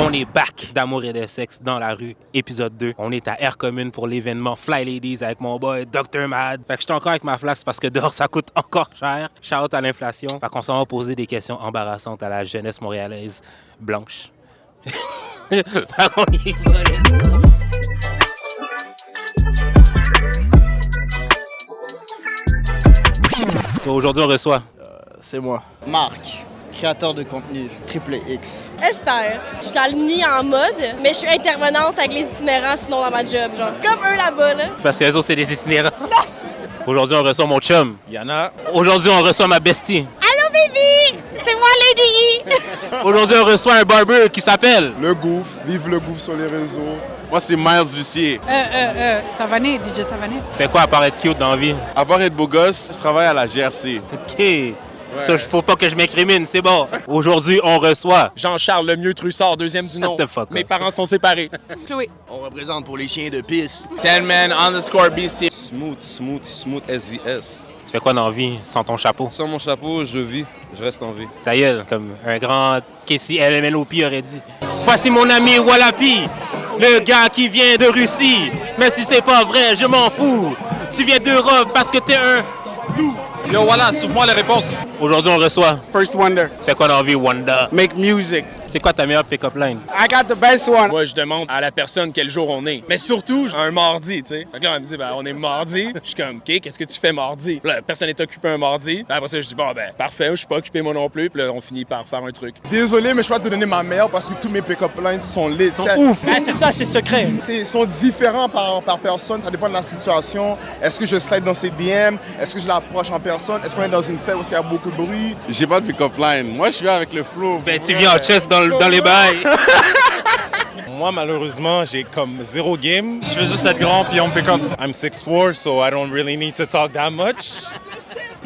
On est back d'Amour et de sexe dans la rue, épisode 2. On est à Air Commune pour l'événement Fly Ladies avec mon boy Dr. Mad. Fait que je suis encore avec ma flasque parce que dehors ça coûte encore cher. Shout à l'inflation. Fait qu'on s'en va poser des questions embarrassantes à la jeunesse montréalaise blanche. Fait qu'on y va, let's go. So, aujourd'hui on reçoit. C'est moi. Marc, créateur de contenu, Triple X. Esther, je suis alignée en mode, mais je suis intervenante avec les itinérants sinon dans ma job, genre. Comme eux là-bas, là. Parce que les autres c'est des itinérants. Aujourd'hui on reçoit mon chum. Yana. Aujourd'hui on reçoit ma bestie. Allô, baby! C'est moi, Lady! Aujourd'hui on reçoit un barber qui s'appelle... Le Gouffre, vive le Gouffre sur les réseaux. Moi, c'est Miles Ducier. Savané, DJ Savané. Tu fais quoi à part être cute dans la vie? À part être beau gosse, je travaille à la GRC. OK. Ça, faut pas que je m'incrimine, c'est bon. Aujourd'hui, on reçoit... Jean-Charles Lemieux Trussard, deuxième du nom. Shut the fuck up. Mes parents sont séparés. Chloé. On représente pour les chiens de piste. Sandman_BC. Smooth SVS. Tu fais quoi dans la vie sans ton chapeau? Sans mon chapeau, je vis. Je reste en vie. Ta gueule, comme un grand Casey LMNOP aurait dit. Voici mon ami Wallapi, le gars qui vient de Russie. Mais si c'est pas vrai, je m'en fous. Tu viens d'Europe parce que t'es un loup. Yo, voilà, souffle-moi les réponses. Aujourd'hui, on reçoit... First Wonder, Tu fais quoi dans la vie, Wanda? make music. C'est quoi ta meilleure pick-up line? I got the best one. Moi, je demande à la personne quel jour on est. Mais surtout, un mardi, tu sais. Fait que là, elle me dit, ben, on est mardi. Je suis comme, OK, qu'est-ce que tu fais mardi? Là, personne n'est occupé un mardi. Puis après ça, je dis, bon, ben, parfait, je suis pas occupé moi non plus. Puis là, on finit par faire un truc. Désolé, mais je peux pas te donner ma meilleure parce que tous mes pick-up lines sont lit. Ouf! Ah, c'est ça, c'est secret. Ils sont différents par personne, ça dépend de la situation. Est-ce que je slide dans ses DM? Est-ce que je l'approche en personne? Est-ce qu'on est dans une fête où il y a beaucoup de bruit? J'ai pas de pick-up line. Moi, je suis avec le flow. Ben, tu viens en chest dans les bails. Moi, malheureusement, j'ai comme zéro game. Je veux juste être grand puis on pick up. I'm 6'4", so I don't really need to talk that much.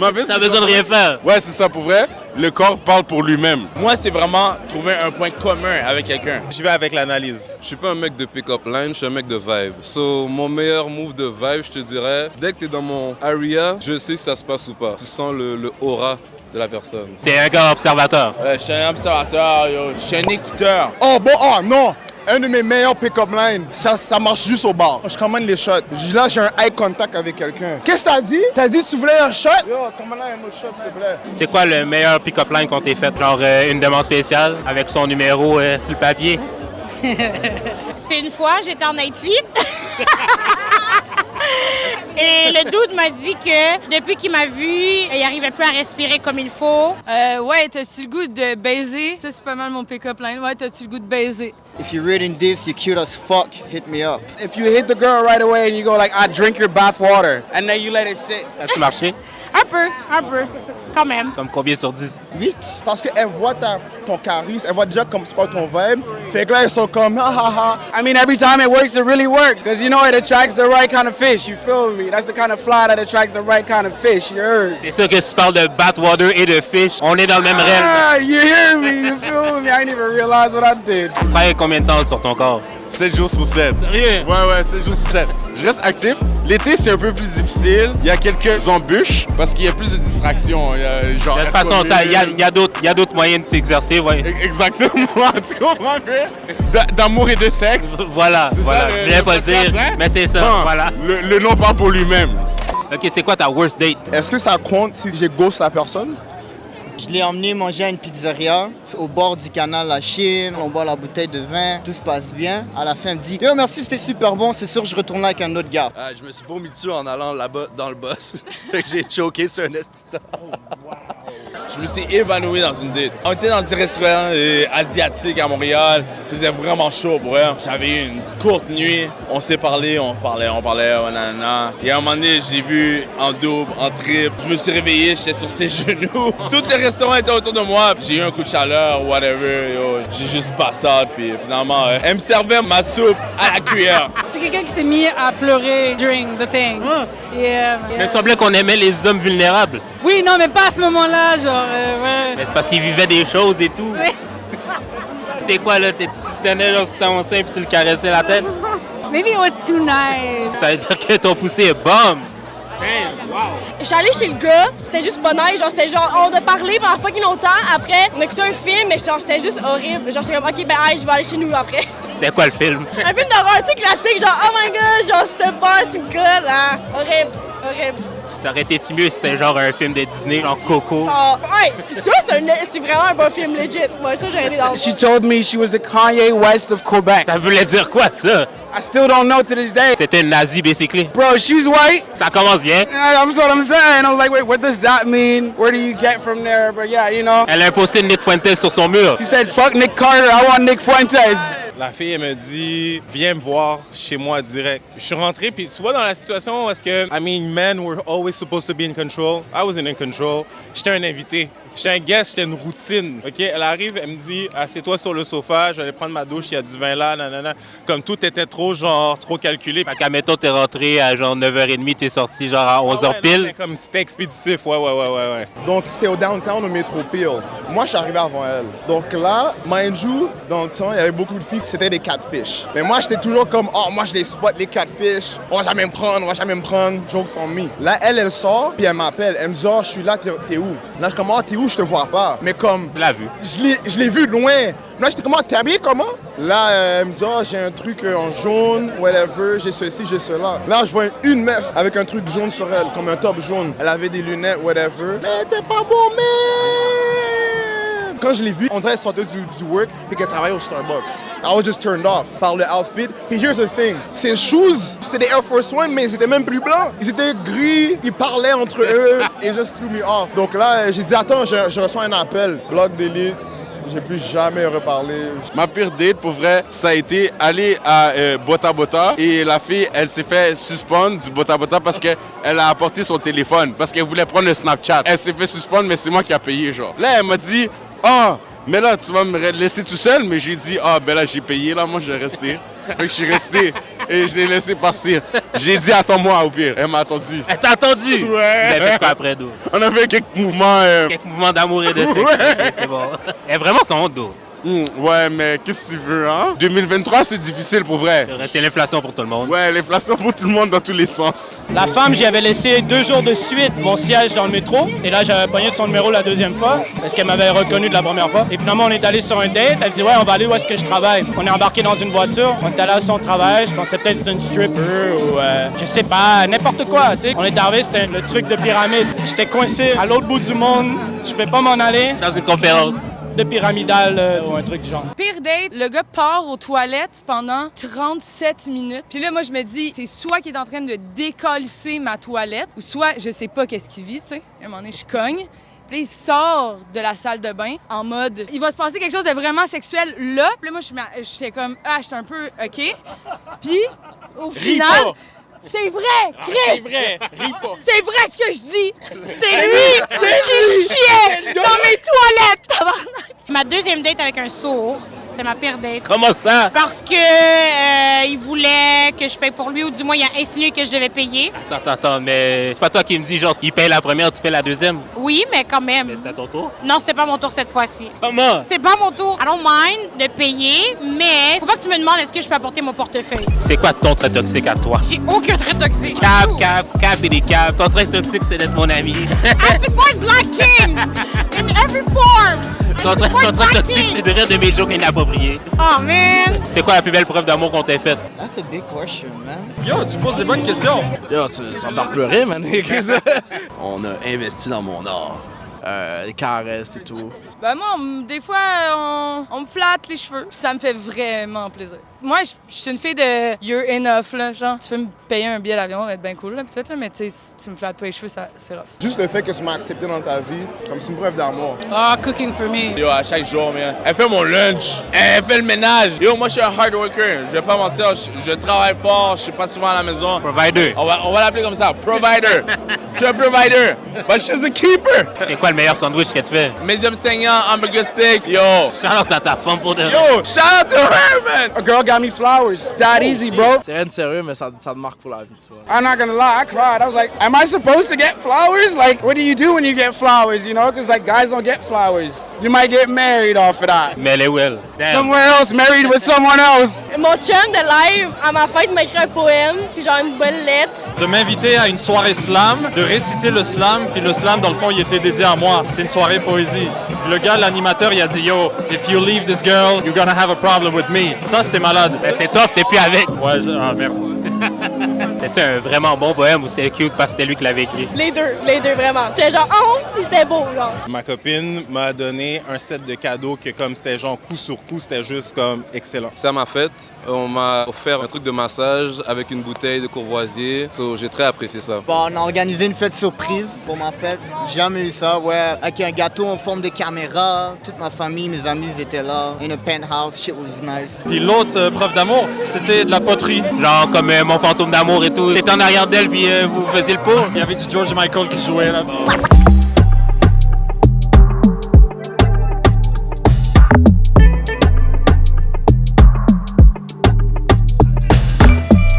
T'as besoin de rien faire. Ouais, c'est ça, pour vrai. Le corps parle pour lui-même. Moi, c'est vraiment trouver un point commun avec quelqu'un. Je vais avec l'analyse. Je suis pas un mec de pick-up line, je suis un mec de vibe. So, mon meilleur move de vibe, je te dirais, dès que t'es dans mon area, je sais si ça se passe ou pas. Tu sens le aura de la personne. T'es un gars observateur. Je suis un observateur, yo. Je suis un écouteur. Oh non! Un de mes meilleurs pick-up lines, ça marche juste au bar. Je commande les shots. Là, j'ai un eye contact avec quelqu'un. Qu'est-ce que t'as dit? T'as dit que tu voulais un shot? Yo, commande un autre shot, s'il te plaît. C'est quoi le meilleur pick-up line qu'on t'ait fait? Genre une demande spéciale avec son numéro sur le papier? C'est une fois, j'étais en Haïti. Et le dude m'a dit que depuis qu'il m'a vu, il n'arrivait plus à respirer comme il faut. Ouais, t'as-tu le goût de baiser? Ça, c'est pas mal mon pick-up line. Ouais, t'as-tu le goût de baiser? If you're reading this, you're cute as fuck, hit me up. If you hit the girl right away and you go like, I drink your bath water, and then you let it sit. As-tu marché? Un peu, quand même. Comme combien sur 10? 8. Parce qu'elle voit ton charisme, elle voit déjà comme c'est pas ton vibe. Fait que là, ils sont comme ha ha ha. I mean, every time it really works, because you know it attracts the right kind of fish, you feel me? That's the kind of fly that attracts the right kind of fish, you heard? C'est sûr que si tu parles de bathwater et de fish, on est dans le même rêve. Ah, you hear me? You feel me? I didn't even realize what I did. Tu travailles combien de temps sur ton corps? 7 jours sur 7. Sérieux? Ouais, 7 jours sur 7. Je reste actif. L'été, c'est un peu plus difficile. Il y a quelques embûches parce qu'il y a plus de distractions. Genre De toute façon, il y a d'autres moyens de s'exercer, ouais. Exactement, tu comprends bien? D'amour et de sexe. Voilà. Je voulais pas le dire, mais c'est ça, Bon, voilà. Le nom parle pour lui-même. OK, c'est quoi ta worst date? Est-ce que ça compte si j'ai ghost la personne? Je l'ai emmené manger à une pizzeria au bord du canal La Chine. On boit la bouteille de vin, tout se passe bien. À la fin, elle me dit yo, merci, c'était super bon, c'est sûr, je retourne là avec un autre gars. Je me suis vomi dessus en allant là-bas dans le boss. Fait que j'ai choqué sur un estina. Je me suis évanoui dans une date. On était dans un restaurant asiatique à Montréal. Il faisait vraiment chaud pour elle. J'avais eu une courte nuit. On s'est parlé, on parlait, nanana. Et à un moment donné, j'ai vu en double, en triple. Je me suis réveillé, j'étais sur ses genoux. Tous les restaurants étaient autour de moi. J'ai eu un coup de chaleur, whatever. Yo. J'ai juste passé, puis finalement, elle me servait ma soupe à la cuillère. C'est quelqu'un qui s'est mis à pleurer during the thing. Yeah. Il me semblait qu'on aimait les hommes vulnérables. Oui, non, mais pas à ce moment-là, genre, ouais. Mais c'est parce qu'ils vivaient des choses et tout. Oui. C'est quoi, là? Tu te tenais genre sur ton sein puis tu le caressais la tête? Maybe it was too nice. Ça veut dire que ton poussé est bombe. Damn, wow. j'étais allée chez le gars, c'était juste pas nice, genre c'était genre on a parlé pendant fucking longtemps, après on écoutait un film, mais genre c'était juste horrible. Genre j'étais comme ok ben hey, je vais aller chez nous après. C'était quoi le film? Un film d'horreur, tu sais, classique, genre oh my god, genre c'était pas tu me colles là. Horrible. Ça aurait été mieux si c'était genre un film de Disney, genre Coco. Genre, ouais, ça c'est vraiment un bon film legit. Moi, ça j'aurais été dans le She told me she was the Kanye West of Quebec. Ça voulait dire quoi, ça? I still don't know to this day. C'était une nazie, basically. Bro, she's white. Ça commence bien. That's what I'm saying. I was like, wait, what does that mean? Where do you get from there? But yeah, you know. Elle a imposé Nick Fuentes sur son mur. He said, fuck Nick Carter, I want Nick Fuentes. La fille, elle me dit, viens me voir chez moi direct. Je suis rentré, puis tu vois, dans la situation où est-ce que, I mean, men were always supposed to be in control. I wasn't in control. J'étais un invité. J'étais un guest, j'étais une routine. OK? Elle arrive, elle me dit, assieds-toi sur le sofa, je vais aller prendre ma douche, il y a du vin là, nanana. Comme tout était trop calculé. Fait qu'à mettons, t'es rentré à genre 9h30, t'es sorti genre à 11h pile. Non, comme c'était expéditif, ouais. Donc, c'était au downtown, au métro Peel. Moi, je suis arrivé avant elle. Donc là, mind you, dans le temps, il y avait beaucoup de filles qui c'était des catfish. Mais moi, j'étais toujours comme, oh, moi, je les spot, les catfish. On va jamais me prendre. Jokes on me. Là, elle sort, puis elle m'appelle. Elle me dit, oh, je suis là, t'es où? Là, je suis comme, oh, t'es où? Je te vois pas. Mais comme. Tu l'as vu. Je l'ai vu de loin. Là, j'étais comment? T'es habillé comment? Là, elle me dit, oh, j'ai un truc en jaune, whatever, j'ai ceci, j'ai cela. Là, je vois une meuf avec un truc jaune sur elle, comme un top jaune. Elle avait des lunettes, whatever. Mais t'es pas beau, man! Quand je l'ai vue, on dirait qu'elle sortait du work et qu'elle travaillait au Starbucks. I was just turned off par le outfit. Puis here's the thing, ses shoes, c'est des Air Force One, mais ils étaient même plus blancs. Ils étaient gris, ils parlaient entre eux, et just threw me off. Donc là, j'ai dit, attends, je reçois un appel, bloc d'élite. J'ai plus jamais reparlé. Ma pire date, pour vrai, ça a été aller à Bota Bota et la fille, elle s'est fait suspendre du Bota Bota parce qu'elle a apporté son téléphone, parce qu'elle voulait prendre le Snapchat. Elle s'est fait suspendre, mais c'est moi qui a payé, genre. Là, elle m'a dit, mais là, tu vas me laisser tout seul, mais j'ai dit, ben là, j'ai payé, là, moi, je vais rester. Fait que je suis resté et je l'ai laissé partir. J'ai dit, attends-moi, au pire. Elle m'a attendu. Elle t'a attendu? Ouais. Vous avez fait quoi après, d'où? On a fait quelques mouvements. Quelques mouvements d'amour et de sexe. Okay, c'est bon. Elle est vraiment son dos. Ouais, mais qu'est-ce que tu veux, hein? 2023, c'est difficile pour vrai. C'est l'inflation pour tout le monde. Ouais, l'inflation pour tout le monde dans tous les sens. La femme, j'y avais laissé 2 jours de suite mon siège dans le métro. Et là, j'avais pogné son numéro la deuxième fois parce qu'elle m'avait reconnu de la première fois. Et finalement, on est allé sur un date. Elle dit, ouais, on va aller où est-ce que je travaille. On est embarqué dans une voiture. On est allé à son travail. Je pensais peut-être que c'était une stripper ou je sais pas, n'importe quoi. Tu sais. On est arrivé, c'était le truc de pyramide. J'étais coincé à l'autre bout du monde. Je peux pas m'en aller. Dans une conférence. De pyramidal ou un truc du genre. Pire date, le gars part aux toilettes pendant 37 minutes. Puis là, moi, je me dis, c'est soit qu'il est en train de décalisser ma toilette, ou soit je sais pas qu'est-ce qu'il vit, tu sais. À un moment donné, je cogne. Puis là, il sort de la salle de bain en mode, il va se passer quelque chose de vraiment sexuel là. Puis là, moi, j'étais comme, j'étais un peu OK. Puis, au final... C'est vrai, Chris! C'est vrai, ris pas. C'est vrai ce que je dis! C'était lui qui chiait dans mes toilettes, tabarnak! Ma deuxième date avec un sourd, c'était ma pire date. Comment ça? Parce que il voulait que je paye pour lui, ou du moins il a insinué que je devais payer. Attends, mais c'est pas toi qui me dis genre il paye la première, tu payes la deuxième? Oui, mais quand même. Mais c'était à ton tour? Non, c'était pas mon tour cette fois-ci. Comment? C'est pas mon tour. I don't mind de payer, mais faut pas que tu me demandes est-ce que je peux apporter mon portefeuille. C'est quoi ton trait toxique à toi? J'ai aucun trait toxique. Cap et des caps. Ton trait toxique, c'est d'être mon ami. I support Black Kings in every form. Ton trait toxique, c'est de rire de mes jokes inappropriés. Oh man! C'est quoi la plus belle preuve d'amour qu'on t'ait faite? That's a big question, man. Yo, tu poses des bonnes questions. Yo, ça me fait pleurer, man. On a investi dans mon art. Les caresses et tout. Ben moi, des fois, on me flatte les cheveux. Puis ça me fait vraiment plaisir. Moi, je suis une fille de you're enough, là. Genre, tu peux me payer un billet d'avion, ça va être bien cool, là, peut-être, là, mais tu sais, si tu me flattes pas les cheveux, c'est rough. Juste le fait que tu m'as accepté dans ta vie, comme c'est une preuve d'amour. Cooking for me. Yo, à chaque jour, man. Elle fait mon lunch. Elle fait le ménage. Yo, moi, je suis un hard worker. Je vais pas mentir, je travaille fort, je suis pas souvent à la maison. Provider. On va l'appeler comme ça, provider. Je suis un provider. But she's a keeper. C'est quoi le meilleur sandwich qu'elle te fait? Médium saignant lasagna, hamburger steak. Yo. Shout out à ta femme pour de vrai. Yo, shout out to her, man. A girl got me flowers. It's that easy, bro. C'est rien de sérieux, mais ça te marque pour la vie, tu vois. I'm not gonna lie, I cried. I was like, am I supposed to get flowers? Like, what do you do when you get flowers, you know? Because, like, guys don't get flowers. You might get married off of that. Mais elle est well. Damn. Somewhere else, married with someone else. Mon chum de live, à ma fête, m'a écrit un poème, puis genre une belle lettre. De m'inviter à une soirée slam, de réciter le slam, puis le slam, dans le fond, il était dédié à moi. C'était une soirée poésie. Le gars, l'animateur, il a dit « Yo, if you leave this girl, you're gonna have a problem with me. » Ça, c'était malade. Ben, c'est tough, t'es plus avec. Ouais, ah merde. C'était un vraiment bon poème ou c'est cute parce que c'était lui qui l'avait écrit? Les deux, vraiment. J'étais genre, oh, puis c'était beau, genre. Ma copine m'a donné un set de cadeaux que comme c'était genre coup sur coup, c'était juste comme excellent. C'est à ma fête, on m'a offert un truc de massage avec une bouteille de Courvoisier. So, j'ai très apprécié ça. Bon, on a organisé une fête surprise pour ma fête. J'ai jamais eu ça, ouais. Avec un gâteau en forme de caméra. Toute ma famille, mes amis étaient là. In a penthouse, shit was nice. Puis l'autre preuve d'amour, c'était de la poterie. Genre comme mon fantôme d'amour et tout. T'étais en arrière d'elle puis vous faisiez le pot. Il y avait du George Michael qui jouait là.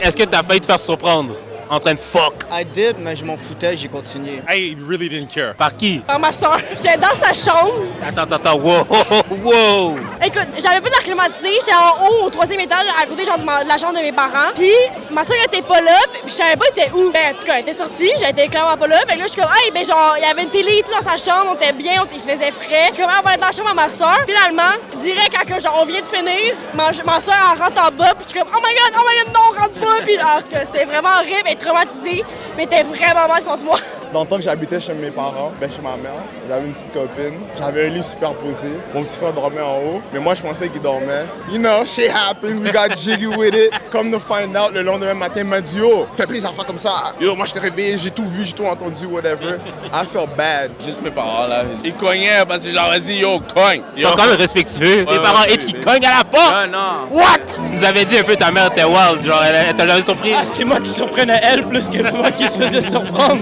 Est-ce que t'as failli te faire surprendre en train de fuck? I did, mais je m'en foutais, j'ai continué. I really didn't care. Par qui? Par ma soeur. J'étais dans sa chambre. Attends, wow! Écoute, j'avais pas d'air climatisé. J'étais en haut, au 3e étage, à côté genre, de la chambre de mes parents. Puis ma soeur était pas là, puis je savais pas elle était où. Ben, en tout cas, elle était sortie, j'étais clairement pas là. Ben là, je suis comme, hey, ben genre, il y avait une télé et tout dans sa chambre, on était bien, il se faisait frais. Je suis comme, on va être dans la chambre à ma soeur. Finalement, direct quand genre, on vient de finir, ma soeur elle rentre en bas, puis je suis comme, oh my god, non, on rentre pas. Puis en tout cas, c'était vraiment horrible, elle est traumatisée, mais elle était vraiment mal contre moi. Dans le temps que j'habitais chez mes parents, chez ma mère, j'avais une petite copine. J'avais un lit superposé. Mon petit frère dormait en haut, mais moi je pensais qu'il dormait. You know, shit happens, we got jiggy with it. Come to find out, le lendemain matin, il m'a dit yo, fais plus des affaires comme ça. Yo, moi je t'ai réveillé, j'ai tout vu, j'ai tout entendu, whatever. I felt bad. Juste mes parents là, ils cognaient parce que j'aurais dit yo, cogne. Ils sont quand même respectueux. Tes parents H qui cognent à la porte. Non. What? Tu nous avais dit un peu ta mère était wild, genre elle t'a jamais surpris. Ah, c'est moi qui surprenais elle plus que moi qui se faisait surprendre.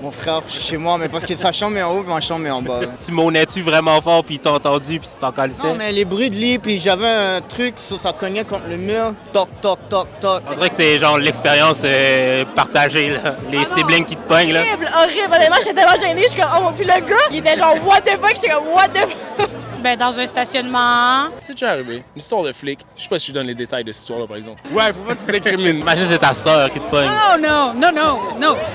Mon frère chez moi, mais parce que sa chambre est en haut et ma chambre est en bas. Tu monnais-tu vraiment fort puis ils t'ont entendu puis tu t'en calissais? Non, mais les bruits de lit, puis j'avais un truc, ça cognait contre le mur. Toc, toc, toc, toc. On dirait que c'est genre l'expérience partagée, là. Les siblings qui te pognent, là. Horrible, honnêtement, j'étais tellement gênée, je suis comme, oh mon, puis le gars, il était genre, what the fuck, j'étais comme, what the fuck. Ben, dans un stationnement. C'est déjà arrivé. Une histoire de flic. Je sais pas si je donne les détails de cette histoire-là, par exemple. Ouais, faut pas que tu t'écrimines. Imagine c'est ta soeur qui te pogne. Oh non.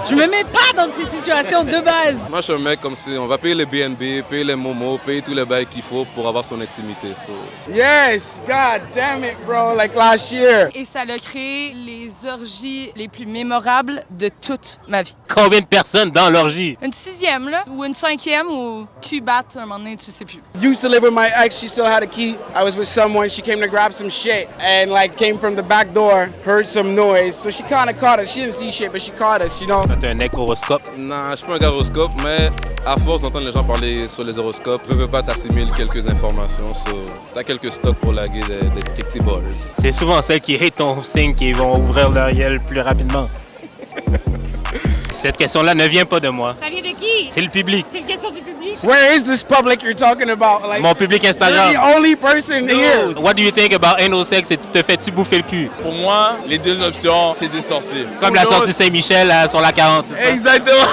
Je me mets pas dans ces situations de base. Moi, je suis un mec comme si on va payer les BNB, payer les momos, payer tous les bails qu'il faut pour avoir son intimité. So. Yes, god damn it, bro, like last year. Et ça a créé les orgies les plus mémorables de toute ma vie. Combien de personnes dans l'orgie? Une 6e, là, ou une 5e, ou Q-bat, un moment donné, tu sais plus. Used to live with my ex, she still had a key. I was with someone, she came to grab some shit and like came from the back door, heard some noise. So she kind of caught us. She didn't see shit, but she caught us, you know. T'as un mec horoscope? Non, je suis pas un gars horoscope, mais à force d'entendre les gens parler sur les horoscopes, je veux pas t'assimiler quelques informations. So, t'as quelques stocks pour laguer des petits ballers. C'est souvent celles qui hate ton signe qui vont ouvrir leur gueule plus rapidement. Cette question-là ne vient pas de moi. Ça vient de qui? C'est le public. C'est une question du public. Where is this public you're talking about? Like, mon public Instagram. You're the only person here. What do you think about anal sex et te fais-tu bouffer le cul? Pour moi, les deux options, c'est des sorties. Comme la sortie Saint-Michel sur la 40. Exactement.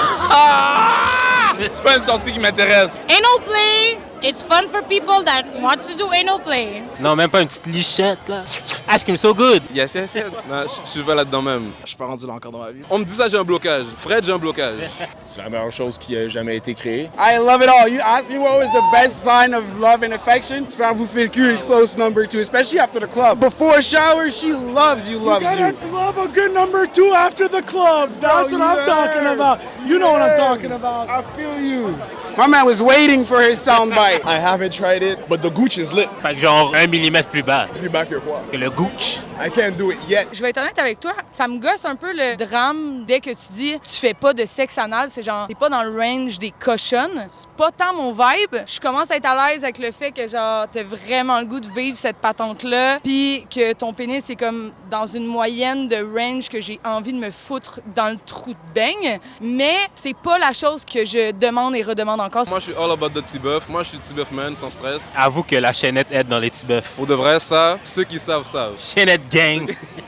C'est pas une sortie qui m'intéresse. Anal play, it's fun for people that wants to do anal play. Non, même pas une petite lichette, là. Ah, je so good. Yes. Non, je suis pas là-dedans même. Je suis pas rendu là encore dans ma vie. On me dit ça, j'ai un blocage. Fred, j'ai un blocage. C'est la meilleure chose qui a jamais été créée. I love it all. You asked me what was the best sign of love and affection? Se faire bouffer le cul is close number 2, especially after the club. Before a shower, she loves you, loves you. You gotta love a good number 2 after the club. That's what I'm talking about. You know what I'm talking about. I feel you. My man was waiting for his soundbite. I haven't tried it, but the gooch is lit. Fait que genre 1 mm plus bas. Plus bas que quoi? Que le gooch. I can't do it yet. Je vais être honnête avec toi, ça me gosse un peu le drame dès que tu dis tu fais pas de sexe anal, c'est genre t'es pas dans le range des cochonnes. C'est pas tant mon vibe. Je commence à être à l'aise avec le fait que genre t'as vraiment le goût de vivre cette patente-là, puis que ton pénis est comme dans une moyenne de range que j'ai envie de me foutre dans le trou de beigne, mais c'est pas la chose que je demande et redemande encore. Moi, je suis all about the T-Buff. Moi, je suis T-Buff man, sans stress. Avoue que la chaînette aide dans les petits bœufs. Pour de vrai, ça, ceux qui savent, savent. Chaînette gang.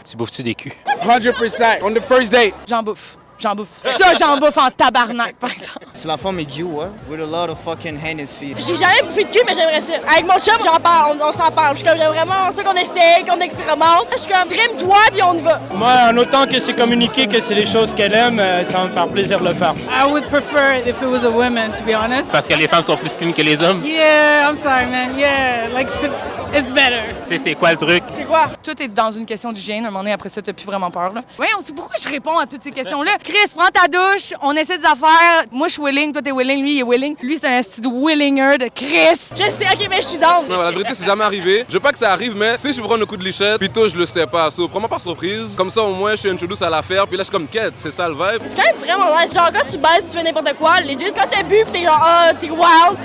Tu bouffes-tu des culs? 100% on the first date. J'en bouffe. J'en bouffe. Ça, j'en bouffe en tabarnak, par exemple. C'est la forme est due, hein? With a lot of fucking Hennessy. J'ai jamais bouffé de cul, mais j'aimerais ça. Avec mon chum, j'en parle, on s'en parle. Je suis comme, j'aime vraiment ça qu'on essaye, qu'on expérimente. Je suis comme, trime-toi, puis on y va. Moi, en autant que c'est communiqué que c'est les choses qu'elle aime, ça va me faire plaisir de le faire. I would prefer it if it was a woman, to be honest. Parce que les femmes sont plus clean que les hommes? Yeah, I'm sorry, man. Yeah, like, it's better. C'est quoi le truc? C'est quoi? Tout est dans une question d'hygiène. Un moment donné, après ça, t'as plus vraiment peur, là. Ouais, on sait pourquoi je réponds à toutes ces questions-là. Chris, prends ta douche, on essaie des affaires. Moi, je suis willing, toi, t'es willing, lui, il est willing. Lui, c'est un style willinger de Chris. Je sais, ok, mais je suis down. Non, la vérité, c'est jamais arrivé. Je veux pas que ça arrive, mais si je prends un coup de lichette, plutôt je le sais pas. So, prends-moi par surprise. Comme ça, au moins, je suis introduce à l'affaire. Puis là, je suis comme quête, c'est ça le vibe. C'est quand même vraiment nice. Genre, quand tu baises, tu fais n'importe quoi. Legit, quand t'as bu, pis t'es genre, ah, t'es wild.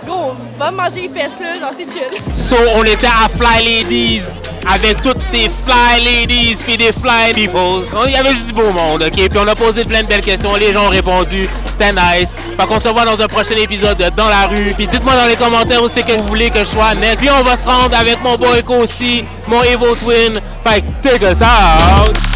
Go, va me manger les fesses, là. Genre, c'est chill. So, on était à Fly Ladies avec toutes des Fly Ladies puis des Fly People. Il y avait juste du beau monde, OK? Puis on a posé plein de belles questions. Les gens ont répondu. C'était nice. Fait qu'on se voit dans un prochain épisode de Dans la rue. Puis dites-moi dans les commentaires où c'est que vous voulez que je sois next. Puis on va se rendre avec mon boy aussi, mon Evil Twin. Fait que take us out!